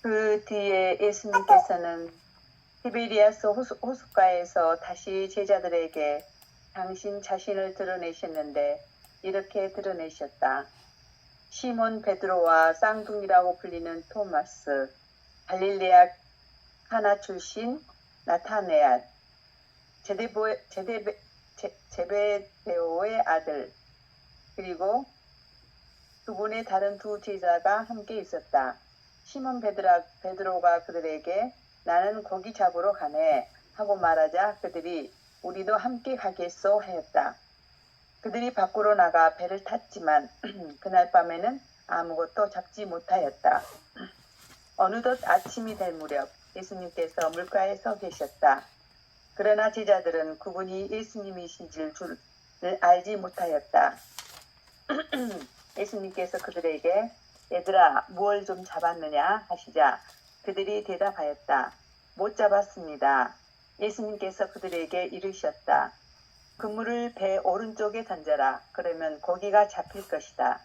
그 뒤에 예수님께서는 티베리아스 호숫가에서 다시 제자들에게 당신 자신을 드러내셨는데 이렇게 드러내셨다. 시몬 베드로와 쌍둥이라고 불리는 토마스, 갈릴레아 카나 출신 나타네알, 제베데오의 아들, 그리고 그분의 다른 두 제자가 함께 있었다. 시몬 베드로가 그들에게 나는 고기 잡으러 가네 하고 말하자 그들이 우리도 함께 가겠소 하였다. 그들이 밖으로 나가 배를 탔지만 그날 밤에는 아무것도 잡지 못하였다. 어느덧 아침이 될 무렵 예수님께서 물가에 서 계셨다. 그러나 제자들은 그분이 예수님이신 줄을 알지 못하였다. 예수님께서 그들에게 얘들아 무얼 좀 잡았느냐 하시자 그들이 대답하였다. 못 잡았습니다. 예수님께서 그들에게 이르셨다. 그물을 배 오른쪽에 던져라. 그러면 고기가 잡힐 것이다.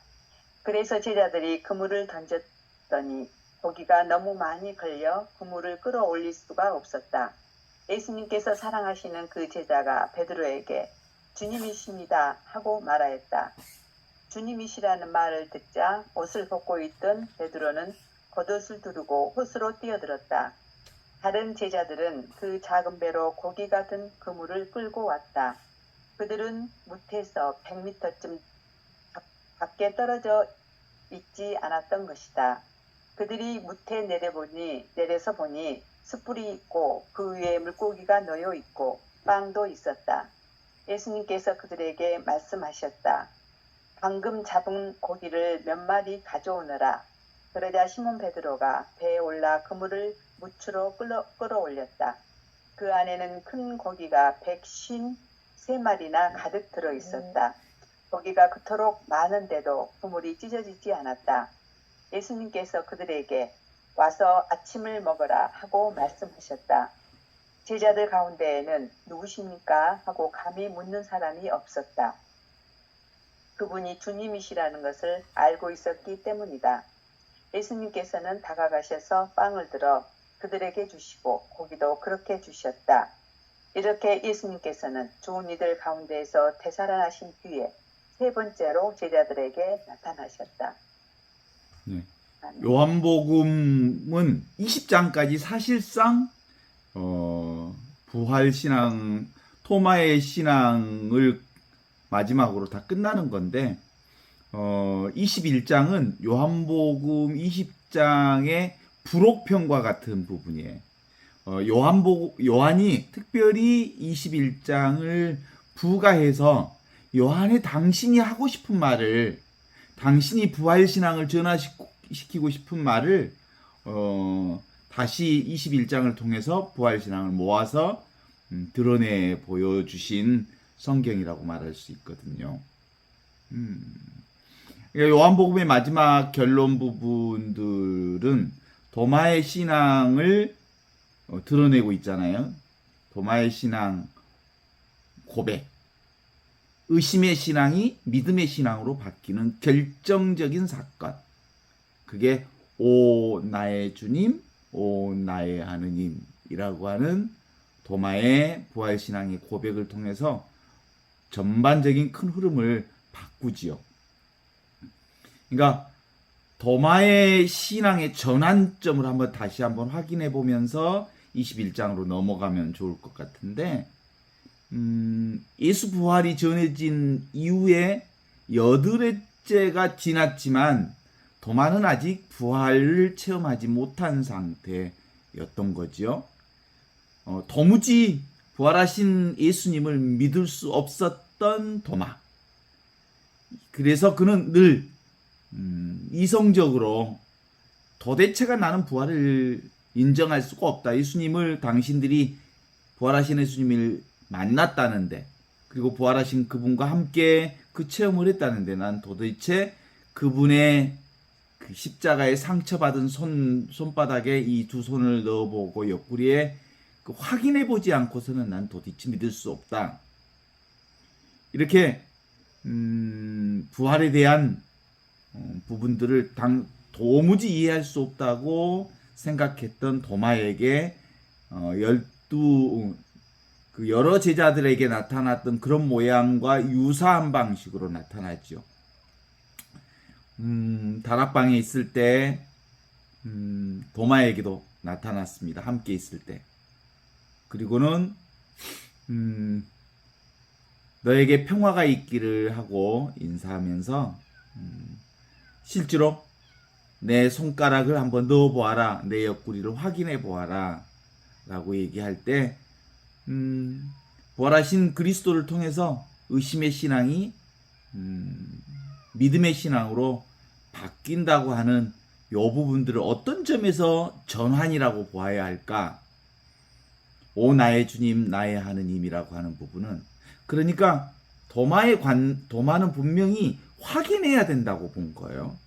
그래서 제자들이 그물을 던졌더니 고기가 너무 많이 걸려 그물을 끌어올릴 수가 없었다. 예수님께서 사랑하시는 그 제자가 베드로에게 주님이십니다 하고 말하였다. 주님이시라는 말을 듣자 옷을 벗고 있던 베드로는 겉옷을 두르고 호수로 뛰어들었다. 다른 제자들은 그 작은 배로 고기 같은 그물을 끌고 왔다. 그들은 무태에서 100m쯤 밖에 떨어져 있지 않았던 것이다. 그들이 무태 내려서 보니 숯불이 있고 그 위에 물고기가 놓여 있고 빵도 있었다. 예수님께서 그들에게 말씀하셨다. 방금 잡은 고기를 몇 마리 가져오너라. 그러자 시몬 베드로가 배에 올라 그물을 무추로 끌어올렸다. 그 안에는 큰 고기가 153마리나 가득 들어 있었다. 고기가 그토록 많은데도 그물이 찢어지지 않았다. 예수님께서 그들에게 와서 아침을 먹어라 하고 말씀하셨다. 제자들 가운데에는 누구십니까? 하고 감히 묻는 사람이 없었다. 그분이 주님이시라는 것을 알고 있었기 때문이다. 예수님께서는 다가가셔서 빵을 들어 그들에게 주시고 고기도 그렇게 주셨다. 이렇게 예수님께서는 좋은 이들 가운데에서 되살아나신 뒤에 세 번째로 제자들에게 나타나셨다. 네. 요한복음은 20장까지 사실상 부활신앙, 토마의 신앙을 마지막으로 다 끝나는 건데 21장은 요한복음 20장의 부록편과 같은 부분이에요. 요한이 특별히 21장을 부가해서 요한의 당신이 하고 싶은 말을, 당신이 부활신앙을 전화시키고 싶은 말을 다시 21장을 통해서 부활신앙을 모아서 드러내 보여주신 성경이라고 말할 수 있거든요. 요한복음의 마지막 결론 부분들은 도마의 신앙을 드러내고 있잖아요. 도마의 신앙 고백, 의심의 신앙이 믿음의 신앙으로 바뀌는 결정적인 사건. 그게 오 나의 주님, 오 나의 하느님이라고 하는 도마의 부활신앙의 고백을 통해서 전반적인 큰 흐름을 바꾸지요. 그러니까 도마의 신앙의 전환점을 다시 한번 확인해 보면서 21장으로 넘어가면 좋을 것 같은데, 예수 부활이 전해진 이후에 8회째가 지났지만 도마는 아직 부활을 체험하지 못한 상태였던 거지요. 도무지 부활하신 예수님을 믿을 수 없었던 도마. 그래서 그는 늘 이성적으로 도대체가 나는 부활을 인정할 수가 없다. 예수님을 당신들이 부활하신 예수님을 만났다는데, 그리고 부활하신 그분과 함께 그 체험을 했다는데 난 도대체 그분의 그 십자가에 상처받은 손바닥에 이 두 손을 넣어보고 옆구리에 확인해보지 않고서는 난 도대체 믿을 수 없다. 이렇게 부활에 대한 부분들을 도무지 이해할 수 없다고 생각했던 도마에게 여러 제자들에게 나타났던 그런 모양과 유사한 방식으로 나타났죠. 다락방에 있을 때 도마에게도 나타났습니다. 함께 있을 때. 그리고는 너에게 평화가 있기를 하고 인사하면서 실제로 내 손가락을 한번 넣어보아라, 내 옆구리를 확인해 보아라 라고 얘기할 때 부활하신 그리스도를 통해서 의심의 신앙이 믿음의 신앙으로 바뀐다고 하는 이 부분들을 어떤 점에서 전환이라고 보아야 할까? 오 나의 주님 나의 하느님이라고 하는 부분은, 그러니까 도마는 분명히 확인해야 된다고 본 거예요.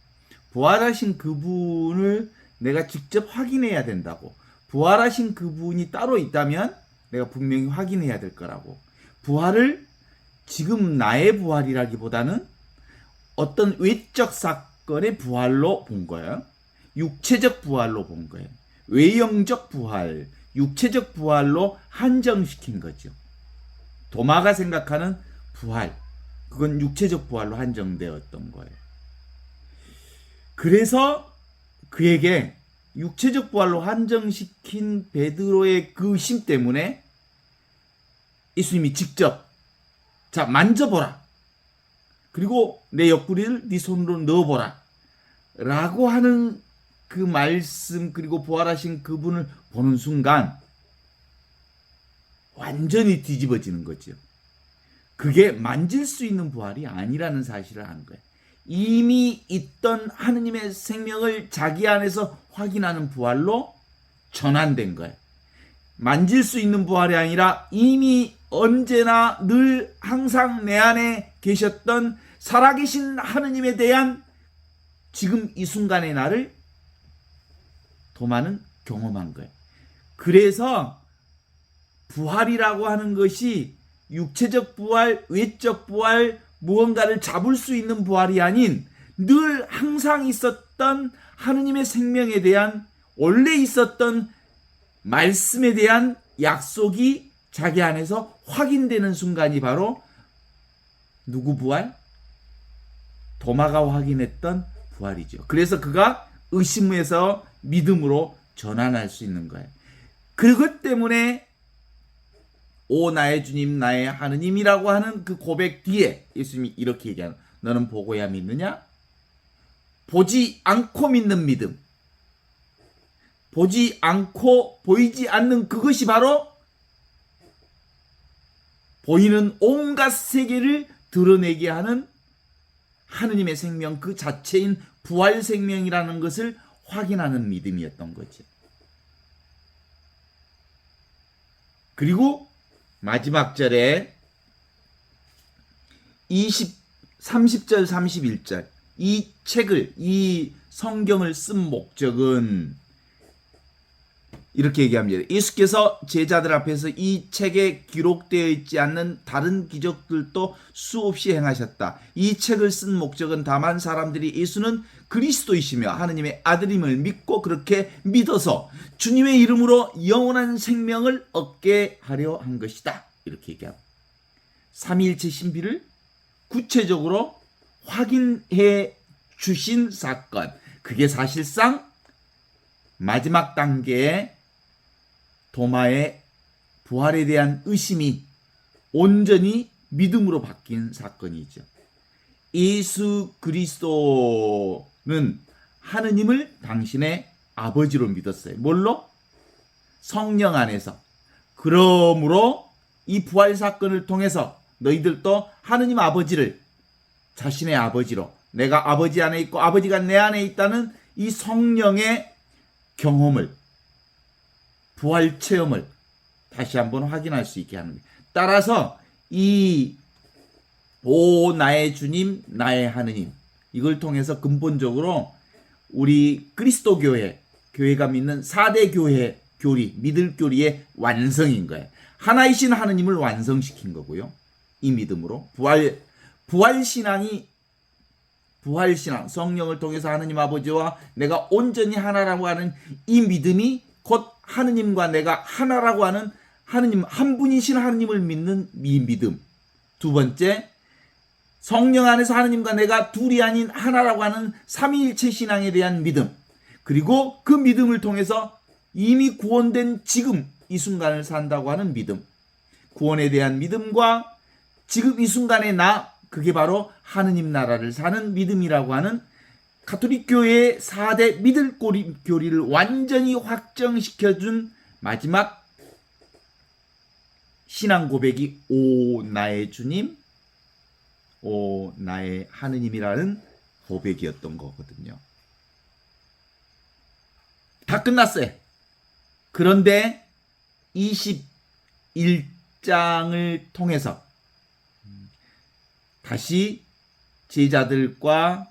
부활하신 그분을 내가 직접 확인해야 된다고. 부활하신 그분이 따로 있다면 내가 분명히 확인해야 될 거라고. 부활을 지금 나의 부활이라기보다는 어떤 외적 사건의 부활로 본 거예요. 육체적 부활로 본 거예요. 외형적 부활, 육체적 부활로 한정시킨 거죠. 도마가 생각하는 부활, 그건 육체적 부활로 한정되었던 거예요. 그래서 그에게 육체적 부활로 한정시킨 베드로의 그 의심 때문에 예수님이 직접 자 만져보라, 그리고 내 옆구리를 네 손으로 넣어보라 라고 하는 그 말씀, 그리고 부활하신 그분을 보는 순간 완전히 뒤집어지는 거죠. 그게 만질 수 있는 부활이 아니라는 사실을 한 거예요. 이미 있던 하느님의 생명을 자기 안에서 확인하는 부활로 전환된 거예요. 만질 수 있는 부활이 아니라 이미 언제나 늘 항상 내 안에 계셨던 살아계신 하느님에 대한 지금 이 순간의 나를 도마는 경험한 거예요. 그래서 부활이라고 하는 것이 육체적 부활, 외적 부활, 무언가를 잡을 수 있는 부활이 아닌 늘 항상 있었던 하느님의 생명에 대한, 원래 있었던 말씀에 대한 약속이 자기 안에서 확인되는 순간이 바로 누구 부활? 도마가 확인했던 부활이죠. 그래서 그가 의심에서 믿음으로 전환할 수 있는 거예요. 그것 때문에 오 나의 주님 나의 하느님이라고 하는 그 고백 뒤에 예수님이 이렇게 얘기하는, 너는 보고야 믿느냐? 보지 않고 믿는 믿음, 보지 않고 보이지 않는 그것이 바로 보이는 온갖 세계를 드러내게 하는 하느님의 생명 그 자체인 부활 생명이라는 것을 확인하는 믿음이었던 거죠. 그리고 마지막 절에 30절 31절 이 책을, 이 성경을 쓴 목적은 이렇게 얘기합니다. 예수께서 제자들 앞에서 이 책에 기록되어 있지 않는 다른 기적들도 수없이 행하셨다. 이 책을 쓴 목적은 다만 사람들이 예수는 그리스도이시며 하느님의 아들임을 믿고 그렇게 믿어서 주님의 이름으로 영원한 생명을 얻게 하려 한 것이다. 이렇게 얘기합니다. 삼위일체 신비를 구체적으로 확인해 주신 사건, 그게 사실상 마지막 단계의 도마의 부활에 대한 의심이 온전히 믿음으로 바뀐 사건이죠. 예수 그리스도는 하느님을 당신의 아버지로 믿었어요. 뭘로? 성령 안에서. 그러므로 이 부활 사건을 통해서 너희들도 하느님 아버지를 자신의 아버지로, 내가 아버지 안에 있고 아버지가 내 안에 있다는 이 성령의 경험을, 부활 체험을 다시 한번 확인할 수 있게 하는 거예요. 따라서 이 오 나의 주님 나의 하느님, 이걸 통해서 근본적으로 우리 그리스도 교회가 믿는 4대 교회 교리, 믿을 교리의 완성인 거예요. 하나이신 하느님을 완성시킨 거고요. 이 믿음으로 부활 신앙이 부활신앙, 성령을 통해서 하느님 아버지와 내가 온전히 하나라고 하는 이 믿음이 곧 하느님과 내가 하나라고 하는 하느님, 한 분이신 하느님을 믿는 이 믿음. 두 번째, 성령 안에서 하느님과 내가 둘이 아닌 하나라고 하는 삼위일체 신앙에 대한 믿음. 그리고 그 믿음을 통해서 이미 구원된 지금 이 순간을 산다고 하는 믿음. 구원에 대한 믿음과 지금 이 순간의 나, 그게 바로 하느님 나라를 사는 믿음이라고 하는 가톨릭 교회의 4대 믿을 교리를 완전히 확정시켜준 마지막 신앙 고백이 오 나의 주님, 오 나의 하느님이라는 고백이었던 거거든요. 다 끝났어요. 그런데 21장을 통해서 다시 제자들과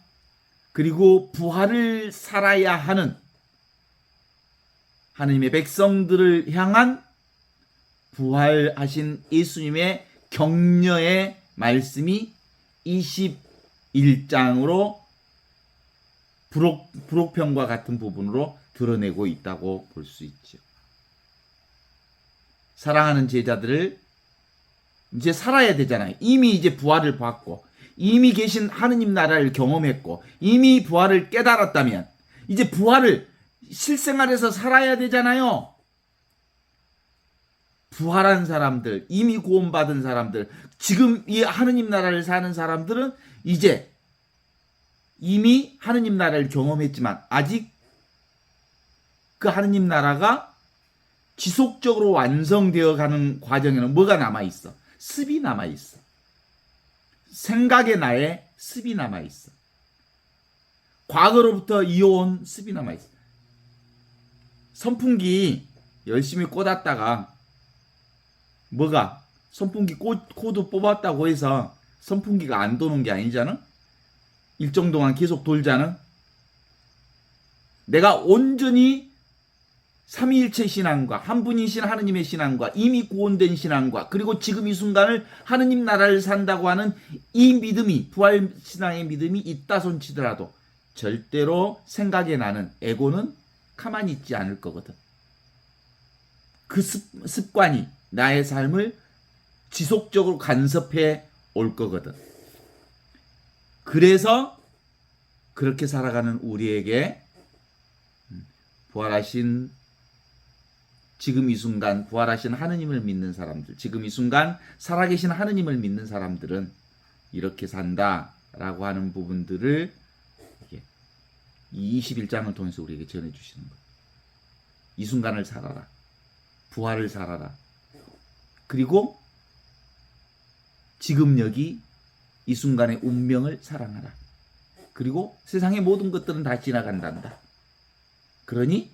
그리고 부활을 살아야 하는 하느님의 백성들을 향한 부활하신 예수님의 격려의 말씀이 21장으로 부록편과 같은 부분으로 드러내고 있다고 볼 수 있죠. 사랑하는 제자들을 이제 살아야 되잖아요. 이미 이제 부활을 받고 이미 계신 하느님 나라를 경험했고 이미 부활을 깨달았다면 이제 부활을 실생활에서 살아야 되잖아요. 부활한 사람들, 이미 구원받은 사람들, 지금 이 하느님 나라를 사는 사람들은 이제 이미 하느님 나라를 경험했지만 아직 그 하느님 나라가 지속적으로 완성되어 가는 과정에는 뭐가 남아있어? 습이 남아있어. 생각의 나에 습이 남아있어. 과거로부터 이어온 습이 남아있어. 선풍기 열심히 꽂았다가 뭐가 선풍기 코드 뽑았다고 해서 선풍기가 안 도는 게 아니잖아. 일정 동안 계속 돌잖아. 내가 온전히 삼위일체 신앙과 한 분이신 하느님의 신앙과 이미 구원된 신앙과 그리고 지금 이 순간을 하느님 나라를 산다고 하는 이 믿음이 부활 신앙의 믿음이 있다 손치더라도 절대로 생각에 나는 에고는 가만히 있지 않을 거거든. 그 습관이 나의 삶을 지속적으로 간섭해 올 거거든. 그래서 그렇게 살아가는 우리에게 부활하신 지금 이 순간 부활하신 하느님을 믿는 사람들, 지금 이 순간 살아계신 하느님을 믿는 사람들은 이렇게 산다라고 하는 부분들을 이 21장을 통해서 우리에게 전해주시는 거예요. 이 순간을 살아라. 부활을 살아라. 그리고 지금 여기 이 순간의 운명을 사랑하라. 그리고 세상의 모든 것들은 다 지나간단다. 그러니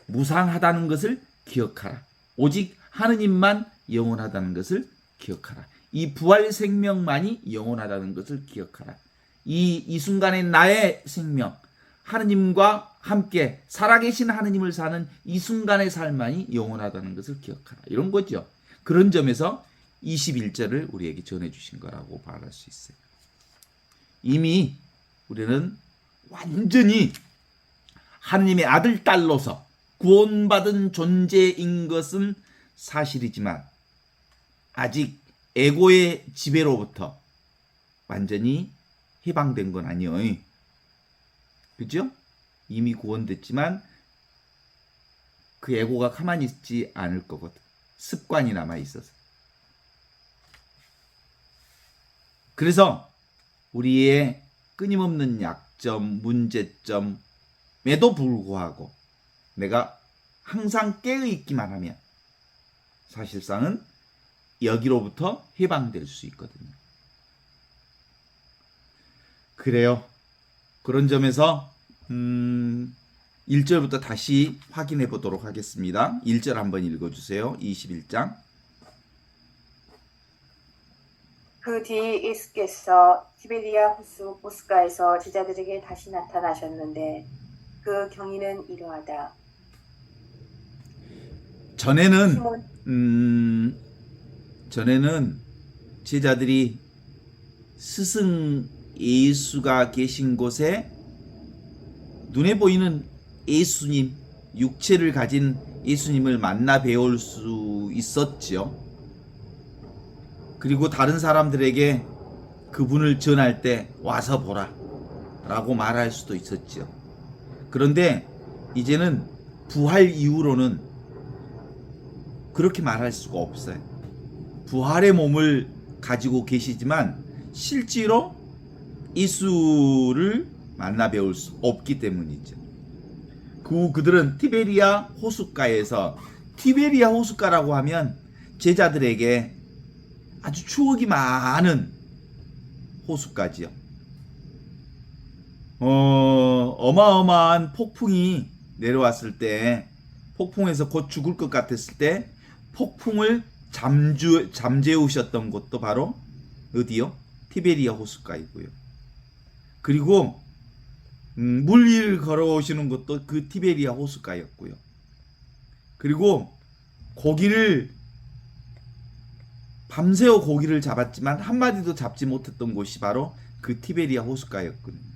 무상하다는 것을 기억하라. 오직 하느님만 영원하다는 것을 기억하라. 이 부활 생명만이 영원하다는 것을 기억하라. 이 순간의 나의 생명, 하느님과 함께 살아계신 하느님을 사는 이 순간의 삶만이 영원하다는 것을 기억하라. 이런 거죠. 그런 점에서 21절을 우리에게 전해주신 거라고 말할 수 있어요. 이미 우리는 완전히 하느님의 아들, 딸로서 구원받은 존재인 것은 사실이지만 아직 에고의 지배로부터 완전히 해방된 건 아니에요. 그죠? 이미 구원됐지만 그 에고가 가만히 있지 않을 거거든. 습관이 남아 있어서. 그래서 우리의 끊임없는 약점, 문제점에도 불구하고 내가 항상 깨어있기만 하면 사실상은 여기로부터 해방될 수 있거든요. 그래요. 그런 점에서 1절부터 다시 확인해 보도록 하겠습니다. 1절 한번 읽어주세요. 21장. 그 뒤 예수께서 티베리아 호수 보스가에서 제자들에게 다시 나타나셨는데 그 경위는 이러하다. 전에는 제자들이 스승 예수가 계신 곳에 눈에 보이는 예수님, 육체를 가진 예수님을 만나 배울 수 있었지요. 그리고 다른 사람들에게 그분을 전할 때 와서 보라 라고 말할 수도 있었지요. 그런데 이제는 부활 이후로는 그렇게 말할 수가 없어요. 부활의 몸을 가지고 계시지만 실제로 예수를 만나 배울 수 없기 때문이죠. 그들은 티베리아 호숫가에서, 티베리아 호숫가라고 하면 제자들에게 아주 추억이 많은 호숫가지요. 어마어마한 폭풍이 내려왔을 때, 폭풍에서 곧 죽을 것 같았을 때 폭풍을 잠재우셨던 곳도 바로 어디요? 티베리아 호숫가이고요. 그리고 물 위를 걸어오시는 것도 그 티베리아 호숫가였고요. 그리고 밤새워 고기를 잡았지만 한 마리도 잡지 못했던 곳이 바로 그 티베리아 호숫가였거든요.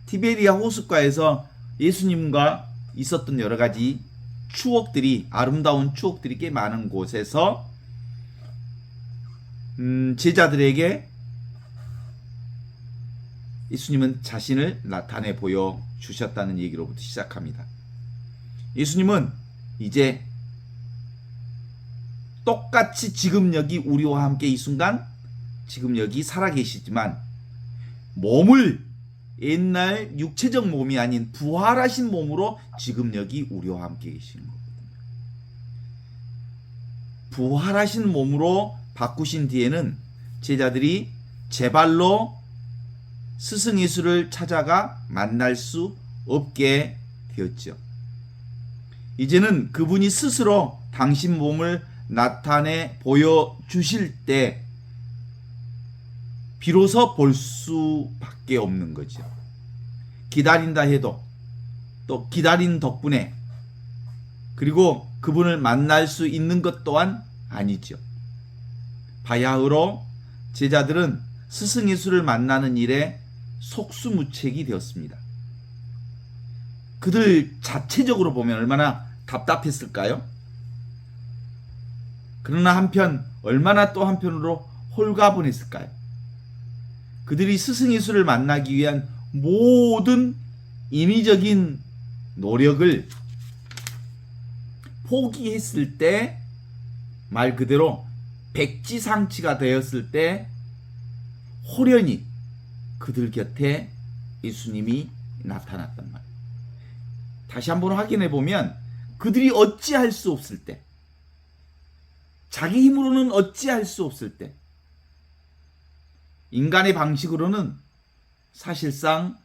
티베리아 호숫가에서 예수님과 있었던 여러 가지 추억들이, 아름다운 추억들이 꽤 많은 곳에서 제자들에게 예수님은 자신을 나타내 보여주셨다는 얘기로부터 시작합니다. 예수님은 이제 똑같이 지금 여기 우리와 함께 이 순간 지금 여기 살아계시지만 몸을, 옛날 육체적 몸이 아닌 부활하신 몸으로 지금 여기 우리와 함께 계시는 거거든요. 부활하신 몸으로 바꾸신 뒤에는 제자들이 제 발로 스승 예수를 찾아가 만날 수 없게 되었죠. 이제는 그분이 스스로 당신 몸을 나타내 보여주실 때 비로소 볼 수밖에 없는 거죠. 기다린다 해도, 또 기다린 덕분에, 그리고 그분을 만날 수 있는 것 또한 아니죠. 바야흐로 제자들은 스승 예수를 만나는 일에 속수무책이 되었습니다. 그들 자체적으로 보면 얼마나 답답했을까요? 그러나 한편 얼마나 또 한편으로 홀가분했을까요? 그들이 스승 예수를 만나기 위한 모든 인위적인 노력을 포기했을 때, 말 그대로 백지상치가 되었을 때 호련히 그들 곁에 예수님이 나타났단 말이에요. 다시 한번 확인해 보면 그들이 어찌할 수 없을 때, 자기 힘으로는 어찌할 수 없을 때, 인간의 방식으로는 사실상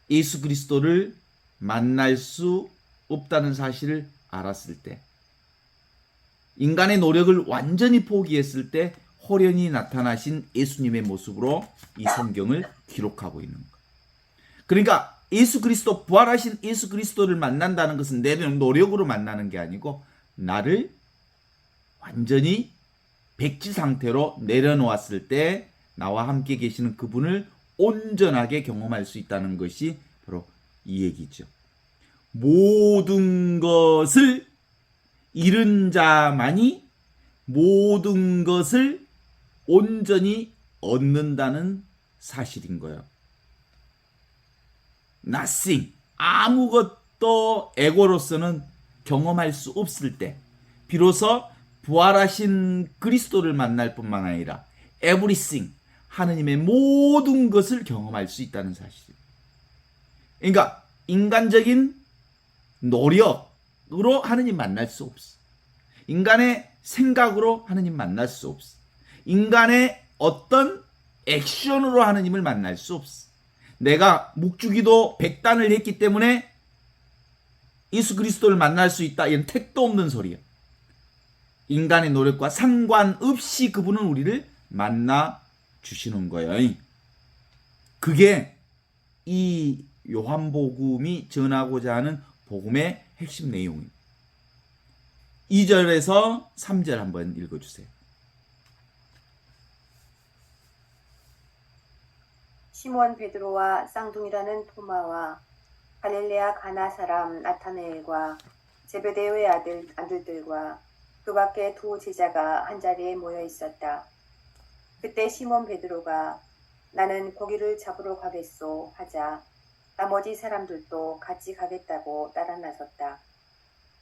예수 그리스도를 만날 수 없다는 사실을 알았을 때, 인간의 노력을 완전히 포기했을 때 호련히 나타나신 예수님의 모습으로 이 성경을 기록하고 있는 거예요. 그러니까 예수 그리스도, 부활하신 예수 그리스도를 만난다는 것은 내 노력으로 만나는 게 아니고 나를 완전히 백지 상태로 내려놓았을 때 나와 함께 계시는 그분을 온전하게 경험할 수 있다는 것이 바로 이 얘기죠. 모든 것을 잃은 자만이 모든 것을 온전히 얻는다는 사실인 거예요. nothing, 아무것도 에고로서는 경험할 수 없을 때 비로소 부활하신 그리스도를 만날 뿐만 아니라 everything, 하느님의 모든 것을 경험할 수 있다는 사실이에요. 그러니까 인간적인 노력으로 하느님 만날 수 없어. 인간의 생각으로 하느님 만날 수 없어. 인간의 어떤 액션으로 하느님을 만날 수 없어. 내가 묵주기도 100단을 했기 때문에 예수 그리스도를 만날 수 있다. 이건 택도 없는 소리야. 인간의 노력과 상관없이 그분은 우리를 만나 주시는 거예요. 그게 이 요한복음이 전하고자 하는 복음의 핵심 내용입니다. 2절에서 3절 한번 읽어주세요. 시몬 베드로와 쌍둥이라는 토마와 갈릴레아 가나 사람 나타나엘과 제베데오의 아들들과 그 밖에 두 제자가 한자리에 모여 있었다. 그때 시몬 베드로가 나는 고기를 잡으러 가겠소 하자 나머지 사람들도 같이 가겠다고 따라 나섰다.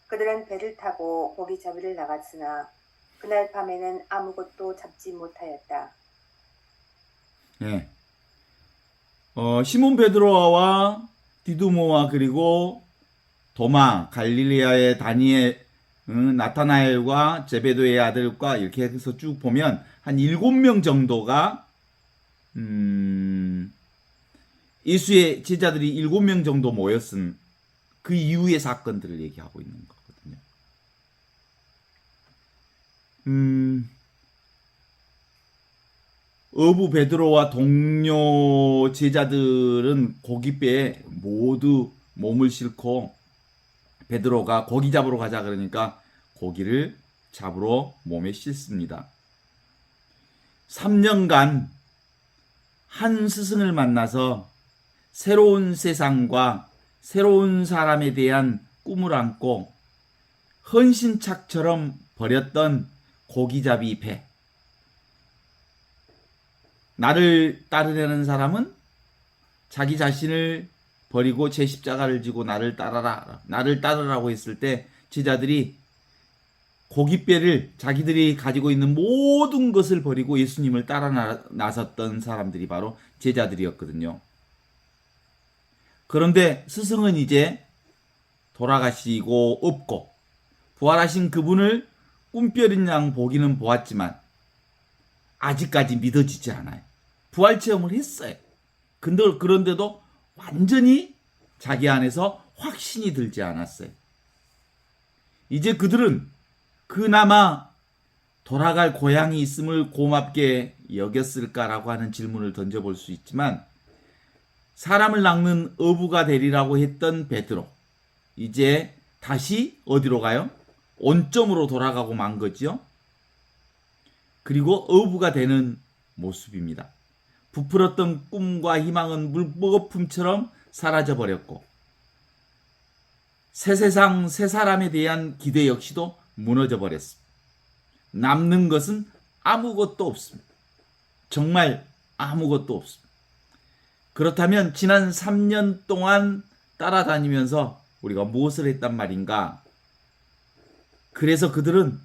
그들은 배를 타고 고기 잡으러 나갔으나 그날 밤에는 아무것도 잡지 못하였다. 예. 시몬 베드로와 디두모와 그리고 도마, 갈릴리아의 다니엘, 나타나엘과 제베도의 아들과 이렇게 해서 쭉 보면 한 7명 정도가 예수의 제자들이 7명 정도 모였은 그 이후의 사건들을 얘기하고 있는 거거든요. 어부 베드로와 동료 제자들은 고깃배에 모두 몸을 싣고 베드로가 고기 잡으러 가자 그러니까 고기를 잡으러 몸에 싣습니다. 3년간 한 스승을 만나서 새로운 세상과 새로운 사람에 대한 꿈을 안고 헌신착처럼 버렸던 고기잡이 배. 나를 따르려는 사람은 자기 자신을 버리고 제 십자가를 지고 나를 따라라. 나를 따르라고 했을 때 제자들이 고깃배를 자기들이 가지고 있는 모든 것을 버리고 예수님을 따라 나섰던 사람들이 바로 제자들이었거든요. 그런데 스승은 이제 돌아가시고 없고 부활하신 그분을 꿈결인 양 보기는 보았지만 아직까지 믿어지지 않아요. 부활 체험을 했어요. 그런데도 완전히 자기 안에서 확신이 들지 않았어요. 이제 그들은 그나마 돌아갈 고향이 있음을 고맙게 여겼을까라고 하는 질문을 던져볼 수 있지만 사람을 낚는 어부가 되리라고 했던 베드로 이제 다시 어디로 가요? 온점으로 돌아가고 만 거죠. 그리고 어부가 되는 모습입니다. 부풀었던 꿈과 희망은 물거품처럼 사라져버렸고 새 세상 새 사람에 대한 기대 역시도 무너져버렸습니다. 남는 것은 아무것도 없습니다. 정말 아무것도 없습니다. 그렇다면 지난 3년 동안 따라다니면서 우리가 무엇을 했단 말인가? 그래서 그들은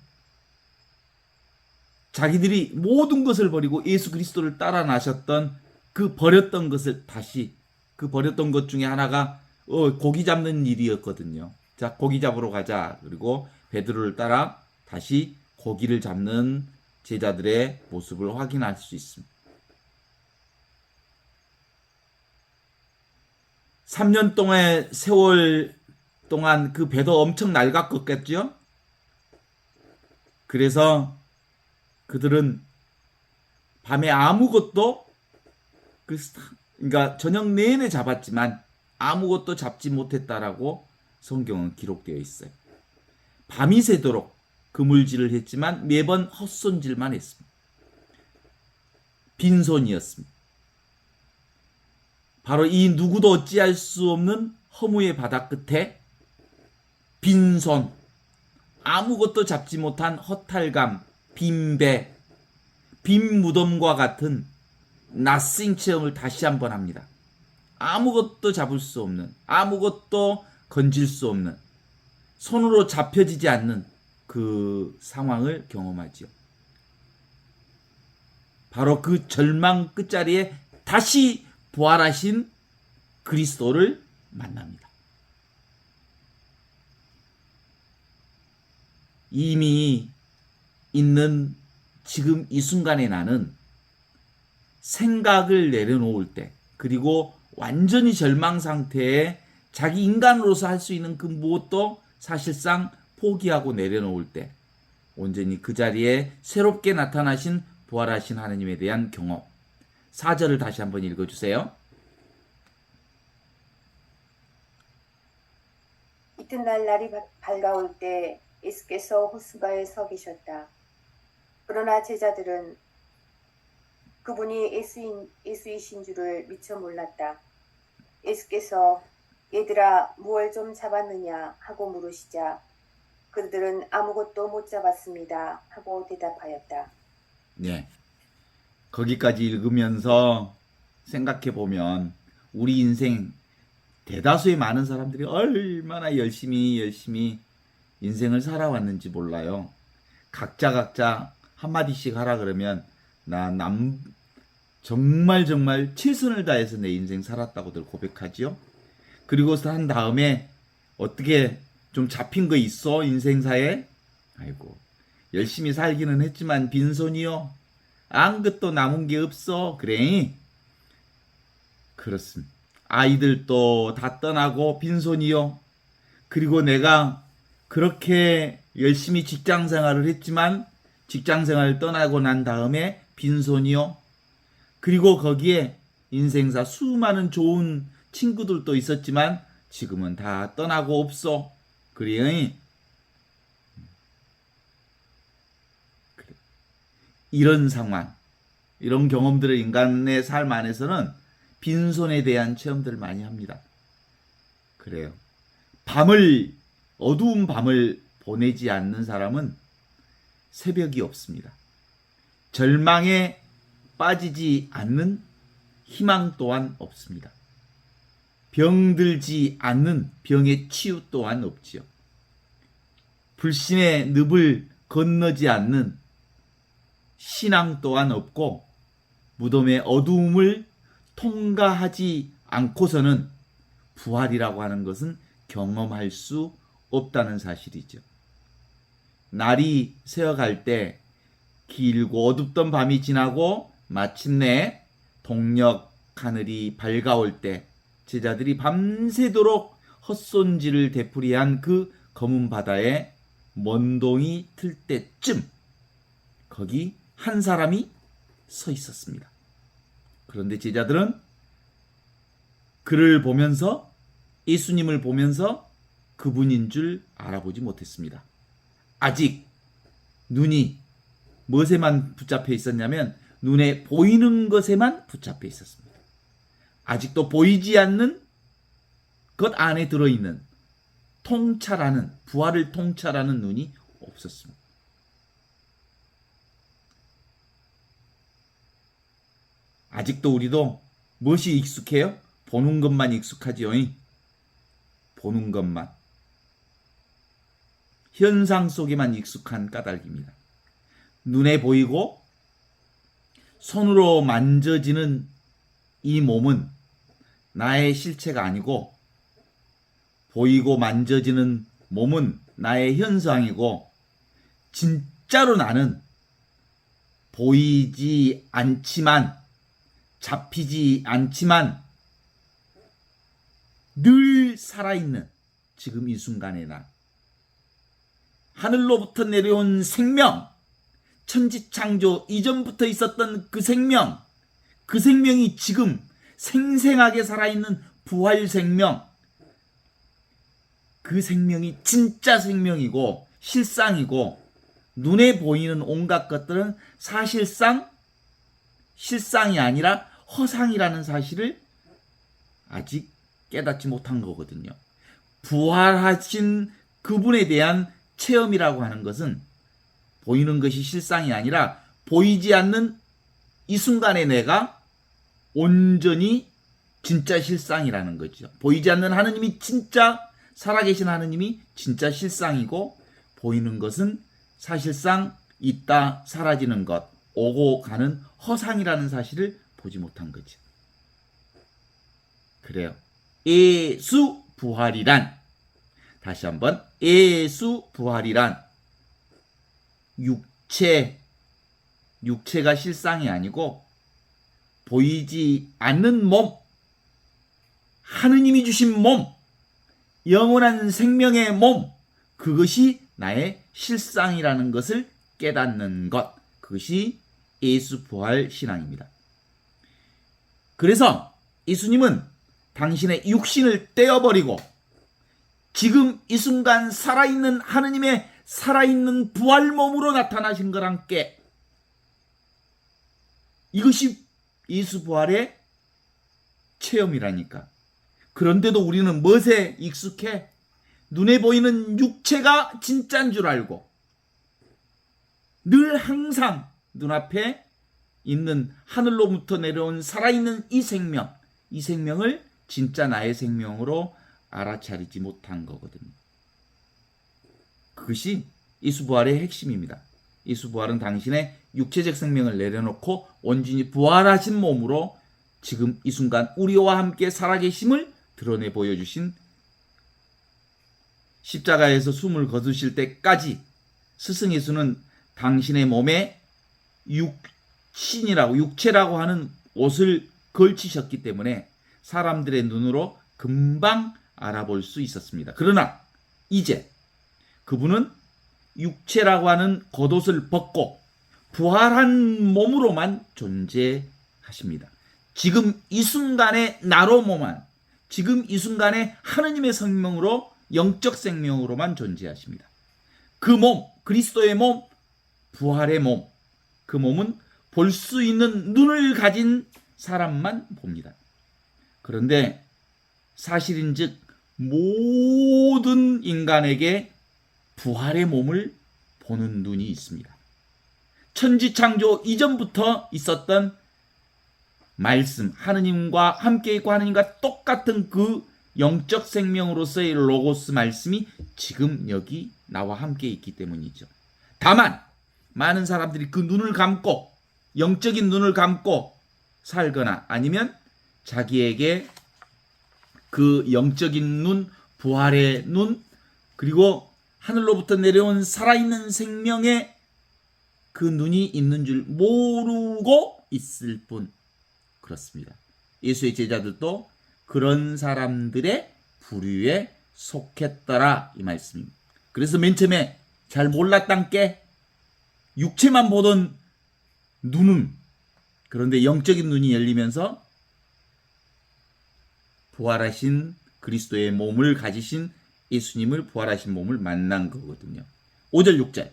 자기들이 모든 것을 버리고 예수 그리스도를 따라 나셨던 그 버렸던 것을 다시 그 버렸던 것 중에 하나가 고기 잡는 일이었거든요. 자, 고기 잡으러 가자. 그리고 베드로를 따라 다시 고기를 잡는 제자들의 모습을 확인할 수 있습니다. 3년 동안의 세월 동안 그 배도 엄청 낡았겠죠? 그래서 그들은 밤에 아무것도 그러니까 저녁 내내 잡았지만 아무것도 잡지 못했다라고 성경은 기록되어 있어요. 밤이 새도록 그물질을 했지만 매번 헛손질만 했습니다. 빈손이었습니다. 바로 이 누구도 어찌할 수 없는 허무의 바다 끝에 빈손, 아무것도 잡지 못한 허탈감, 빈배, 빈 무덤과 같은 낯싱 체험을 다시 한번 합니다. 아무것도 잡을 수 없는, 아무것도 건질 수 없는, 손으로 잡혀지지 않는 그 상황을 경험하죠. 바로 그 절망 끝자리에 다시 부활하신 그리스도를 만납니다. 이미 있는 지금 이 순간에 나는 생각을 내려놓을 때 그리고 완전히 절망 상태에 자기 인간으로서 할 수 있는 그 무엇도 사실상 포기하고 내려놓을 때 온전히 그 자리에 새롭게 나타나신 부활하신 하나님에 대한 경험. 4절을 다시 한번 읽어주세요. 이튿날 날이 밝아올 때 예수께서 호숫가에 서 계셨다. 그러나 제자들은 그분이 예수이신 줄을 미처 몰랐다. 예수께서 얘들아 무얼 좀 잡았느냐 하고 물으시자 그들은 아무것도 못 잡았습니다 하고 대답하였다. 네. 거기까지 읽으면서 생각해 보면 우리 인생 대다수의 많은 사람들이 얼마나 열심히 인생을 살아왔는지 몰라요. 각자 한마디씩 하라 그러면 정말 최선을 다해서 내 인생 살았다고들 고백하지요. 그리고서 한 다음에 어떻게 좀 잡힌 거 있어 인생사에? 아이고 열심히 살기는 했지만 빈손이요. 아무것도 남은 게 없어. 그래. 그렇습니다. 아이들도 다 떠나고 빈손이요. 그리고 내가 그렇게 열심히 직장 생활을 했지만 직장 생활을 떠나고 난 다음에 빈손이요. 그리고 거기에 인생사 수많은 좋은 친구들도 있었지만 지금은 다 떠나고 없어. 그래. 이런 상황, 이런 경험들을 인간의 삶 안에서는 빈손에 대한 체험들을 많이 합니다. 그래요. 어두운 밤을 보내지 않는 사람은 새벽이 없습니다. 절망에 빠지지 않는 희망 또한 없습니다. 병들지 않는 병의 치유 또한 없지요. 불신의 늪을 건너지 않는 신앙 또한 없고 무덤의 어두움을 통과하지 않고서는 부활이라고 하는 것은 경험할 수 없다는 사실이죠. 날이 새어갈 때 길고 어둡던 밤이 지나고 마침내 동력 하늘이 밝아올 때 제자들이 밤새도록 헛손질을 되풀이한 그 검은 바다에 먼동이 틀 때쯤 거기 한 사람이 서 있었습니다. 그런데 제자들은 그를 보면서 예수님을 보면서 그분인 줄 알아보지 못했습니다. 아직 눈이 무엇에만 붙잡혀 있었냐면 눈에 보이는 것에만 붙잡혀 있었습니다. 아직도 보이지 않는 것 안에 들어있는 부활을 통찰하는 눈이 없었습니다. 아직도 우리도 무엇이 익숙해요? 보는 것만 익숙하지요. 보는 것만. 현상 속에만 익숙한 까닭입니다. 눈에 보이고 손으로 만져지는 이 몸은 나의 실체가 아니고 보이고 만져지는 몸은 나의 현상이고 진짜로 나는 보이지 않지만 잡히지 않지만 늘 살아있는 지금 이 순간의 나. 하늘로부터 내려온 생명, 천지창조 이전부터 있었던 그 생명이 지금 생생하게 살아있는 부활 생명, 그 생명이 진짜 생명이고 실상이고 눈에 보이는 온갖 것들은 사실상 실상이 아니라 허상이라는 사실을 아직 깨닫지 못한 거거든요. 부활하신 그분에 대한 체험이라고 하는 것은 보이는 것이 실상이 아니라 보이지 않는 이 순간의 내가 온전히 진짜 실상이라는 거죠. 보이지 않는 하느님이 진짜 살아계신 하느님이 진짜 실상이고 보이는 것은 사실상 있다 사라지는 것, 오고 가는 허상이라는 사실을 보지 못한 거죠. 그래요. 예수 부활이란, 다시 한번 예수 부활이란 육체가 실상이 아니고 보이지 않는 몸, 하느님이 주신 몸, 영원한 생명의 몸, 그것이 나의 실상이라는 것을 깨닫는 것, 그것이 예수 부활 신앙입니다. 그래서 예수님은 당신의 육신을 떼어버리고 지금 이 순간 살아있는 하느님의 살아있는 부활 몸으로 나타나신 거랑 함께 이것이 예수 부활의 체험이라니까. 그런데도 우리는 멋에 익숙해 눈에 보이는 육체가 진짜인 줄 알고 늘 항상 눈앞에 있는 하늘로부터 내려온 살아있는 이 생명을 진짜 나의 생명으로 알아차리지 못한 거거든요. 그것이 예수 부활의 핵심입니다. 예수 부활은 당신의 육체적 생명을 내려놓고 온전히 부활하신 몸으로 지금 이 순간 우리와 함께 살아계심을 드러내 보여주신, 십자가에서 숨을 거두실 때까지 스승 예수는 당신의 몸에 육체라고 하는 옷을 걸치셨기 때문에 사람들의 눈으로 금방 알아볼 수 있었습니다. 그러나 이제 그분은 육체라고 하는 겉옷을 벗고 부활한 몸으로만 존재하십니다. 지금 이 순간의 나로만, 지금 이 순간의 하느님의 생명으로, 영적 생명으로만 존재하십니다. 그 몸, 그리스도의 몸, 부활의 몸, 그 몸은 볼 수 있는 눈을 가진 사람만 봅니다. 그런데 사실인즉 모든 인간에게 부활의 몸을 보는 눈이 있습니다. 천지창조 이전부터 있었던 말씀, 하느님과 함께 있고 하느님과 똑같은 그 영적 생명으로서의 로고스 말씀이 지금 여기 나와 함께 있기 때문이죠. 다만 많은 사람들이 그 눈을 감고, 영적인 눈을 감고 살거나 아니면 자기에게 그 영적인 눈, 부활의 눈, 그리고 하늘로부터 내려온 살아있는 생명의 그 눈이 있는 줄 모르고 있을 뿐. 그렇습니다. 예수의 제자들도 그런 사람들의 부류에 속했더라, 이 말씀입니다. 그래서 맨 처음에 잘 몰랐단 게 육체만 보던 눈은, 그런데 영적인 눈이 열리면서 부활하신 그리스도의 몸을 가지신 예수님을, 부활하신 몸을 만난 거거든요. 5절 6절.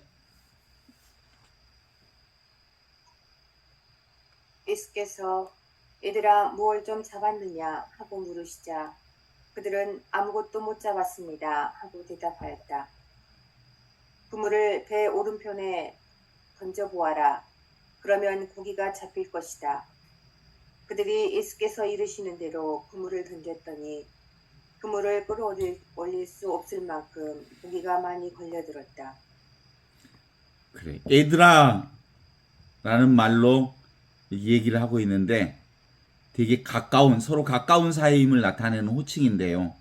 예수께서 얘들아 무얼 좀 잡았느냐 하고 물으시자 그들은 아무것도 못 잡았습니다 하고 대답하였다. 그물을 배 오른편에 던져보아라. 그러면 고기가 잡힐 것이다. 그들이 예수께서 이르시는 대로 그물을 던졌더니 그물을 끌어올릴 수 없을 만큼 고기가 많이 걸려들었다. 그래, 얘들아 라는 말로 얘기를 하고 있는데 되게 가까운, 서로 가까운 사이임을 나타내는 호칭인데요.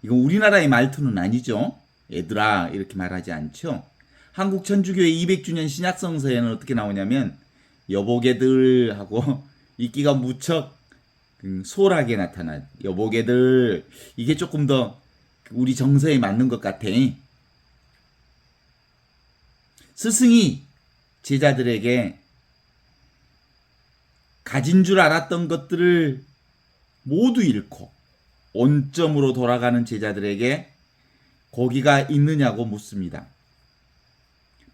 이건 우리나라의 말투는 아니죠. 얘들아 이렇게 말하지 않죠. 한국 천주교회 200주년 신약성서에는 어떻게 나오냐면 여보게들 하고 읽기가 무척 소홀하게 나타난 여보게들, 이게 조금 더 우리 정서에 맞는 것 같아. 스승이 제자들에게 가진 줄 알았던 것들을 모두 잃고 온점으로 돌아가는 제자들에게 고기가 있느냐고 묻습니다.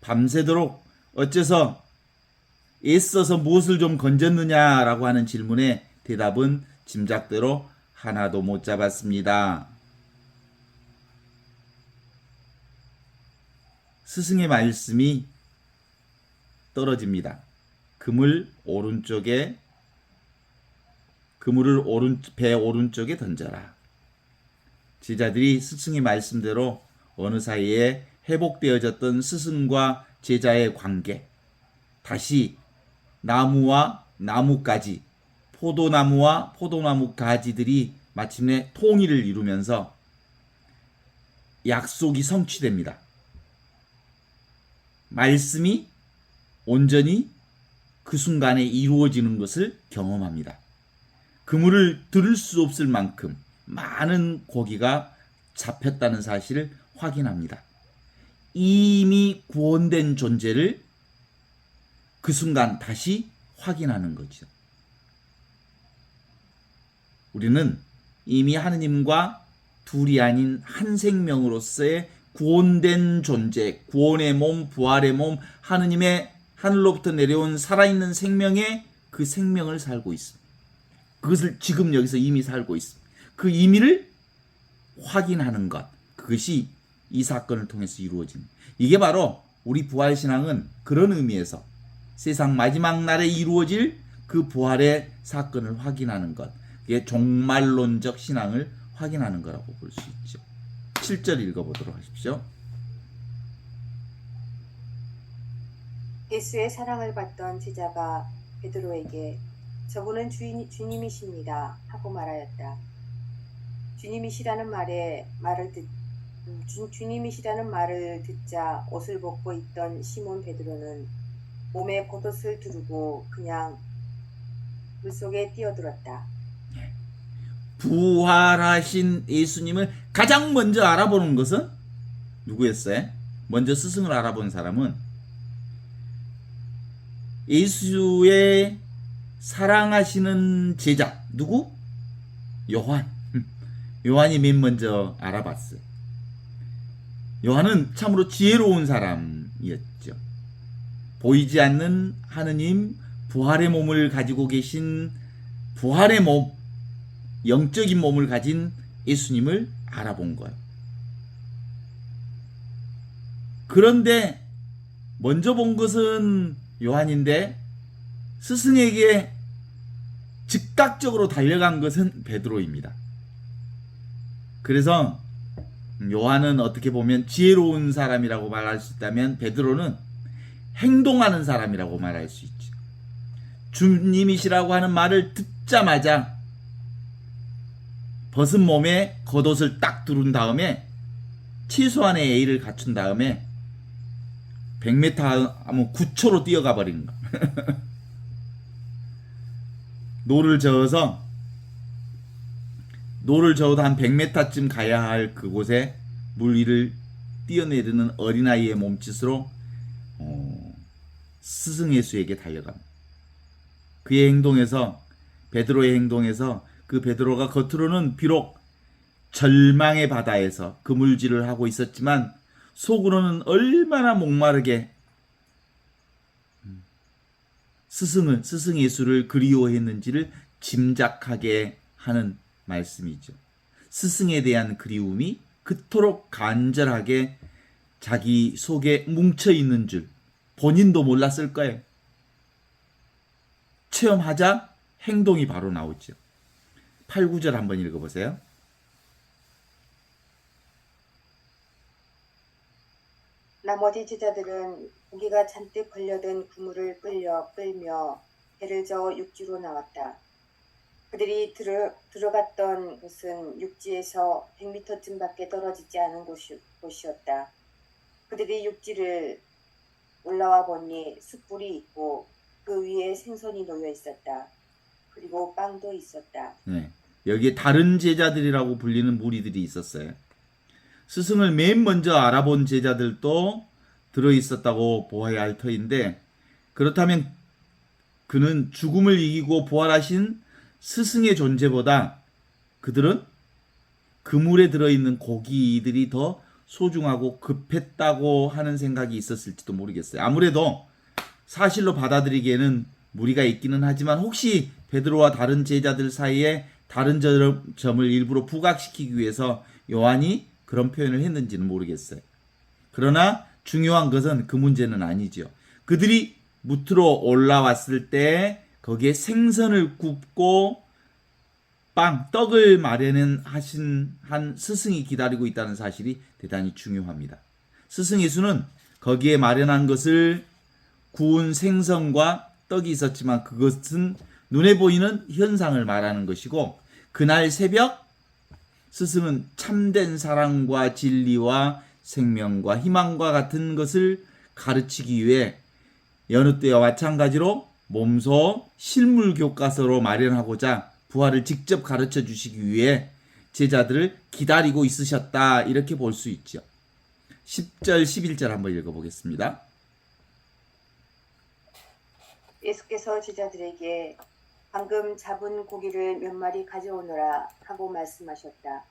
밤새도록 어째서 애써서 무엇을 좀 건졌느냐라고 하는 질문에 대답은 짐작대로 하나도 못 잡았습니다. 스승의 말씀이 떨어집니다. 그물을 배 오른쪽에 던져라. 제자들이 스승의 말씀대로 어느 사이에 회복되어졌던 스승과 제자의 관계, 다시 나무와 나뭇가지, 포도나무와 포도나무 가지들이 마침내 통일을 이루면서 약속이 성취됩니다. 말씀이 온전히 그 순간에 이루어지는 것을 경험합니다. 그물을 들을 수 없을 만큼 많은 고기가 잡혔다는 사실을 확인합니다. 이미 구원된 존재를 그 순간 다시 확인하는 거죠. 우리는 이미 하느님과 둘이 아닌 한 생명으로서의 구원된 존재, 구원의 몸, 부활의 몸, 하느님의 하늘로부터 내려온 살아있는 생명의 그 생명을 살고 있습니다. 그것을 지금 여기서 이미 살고 있습니다. 그 의미를 확인하는 것, 그것이 이 사건을 통해서 이루어진, 이게 바로 우리 부활신앙은 그런 의미에서 세상 마지막 날에 이루어질 그 부활의 사건을 확인하는 것, 이게 종말론적 신앙을 확인하는 거라고 볼 수 있죠. 7절 읽어보도록 하십시오. 예수의 사랑을 받던 제자가 베드로에게 저분은 주님이십니다 하고 말하였다. 주님이시라는 말을 듣자 옷을 벗고 있던 시몬 베드로는 몸에 겉옷을 두르고 그냥 물속에 뛰어들었다. 부활하신 예수님을 가장 먼저 알아보는 것은 누구였어요? 먼저 스승을 알아본 사람은 예수의 사랑하시는 제자, 누구? 요한. 요한이 맨 먼저 알아봤어요. 요한은 참으로 지혜로운 사람이었죠. 보이지 않는 하느님, 부활의 몸을 가지고 계신 부활의 몸, 영적인 몸을 가진 예수님을 알아본 거예요. 그런데 먼저 본 것은 요한인데 스승에게 즉각적으로 달려간 것은 베드로입니다. 그래서 요한은 어떻게 보면 지혜로운 사람이라고 말할 수 있다면 베드로는 행동하는 사람이라고 말할 수 있죠. 주님이시라고 하는 말을 듣자마자 벗은 몸에 겉옷을 딱 두른 다음에 최소한의 예의를 갖춘 다음에 100m 하면 9초로 뛰어가 버린 거. 노를 저어도 한 100m쯤 가야 할 그곳에 물 위를 뛰어내리는 어린아이의 몸짓으로 스승 예수에게 달려갑니다. 그의 행동에서, 베드로의 행동에서, 그 베드로가 겉으로는 비록 절망의 바다에서 그물질을 하고 있었지만 속으로는 얼마나 목마르게 스승 예수를 그리워했는지를 짐작하게 하는 말씀이죠. 스승에 대한 그리움이 그토록 간절하게 자기 속에 뭉쳐있는 줄 본인도 몰랐을 거예요. 체험하자 행동이 바로 나오죠. 8, 9절 한번 읽어보세요. 나머지 제자들은 고기가 잔뜩 걸려든 그물을 끌며 배를 저어 육지로 나왔다. 그들이 들어갔던 곳은 육지에서 100m쯤 밖에 떨어지지 않은 곳이었다. 그들이 육지를 올라와 보니 숯불이 있고 그 위에 생선이 놓여 있었다. 그리고 빵도 있었다. 네, 여기에 다른 제자들이라고 불리는 무리들이 있었어요. 스승을 맨 먼저 알아본 제자들도 들어있었다고 보아야 할 터인데, 그렇다면 그는 죽음을 이기고 부활하신 스승의 존재보다 그들은 그물에 들어있는 고기들이 더 소중하고 급했다고 하는 생각이 있었을지도 모르겠어요. 아무래도 사실로 받아들이기에는 무리가 있기는 하지만 혹시 베드로와 다른 제자들 사이에 다른 점을 일부러 부각시키기 위해서 요한이 그런 표현을 했는지는 모르겠어요. 그러나 중요한 것은 그 문제는 아니죠. 그들이 무트로 올라왔을 때 거기에 생선을 굽고 떡을 마련하신 한 스승이 기다리고 있다는 사실이 대단히 중요합니다. 스승 예수는 거기에 마련한 것을 구운 생선과 떡이 있었지만 그것은 눈에 보이는 현상을 말하는 것이고, 그날 새벽 스승은 참된 사랑과 진리와 생명과 희망과 같은 것을 가르치기 위해 여느 때와 마찬가지로 몸소 실물 교과서로 마련하고자 부활을 직접 가르쳐 주시기 위해 제자들을 기다리고 있으셨다, 이렇게 볼 수 있죠. 10절 11절 한번 읽어보겠습니다. 예수께서 제자들에게 방금 잡은 고기를 몇 마리 가져오너라 하고 말씀하셨다.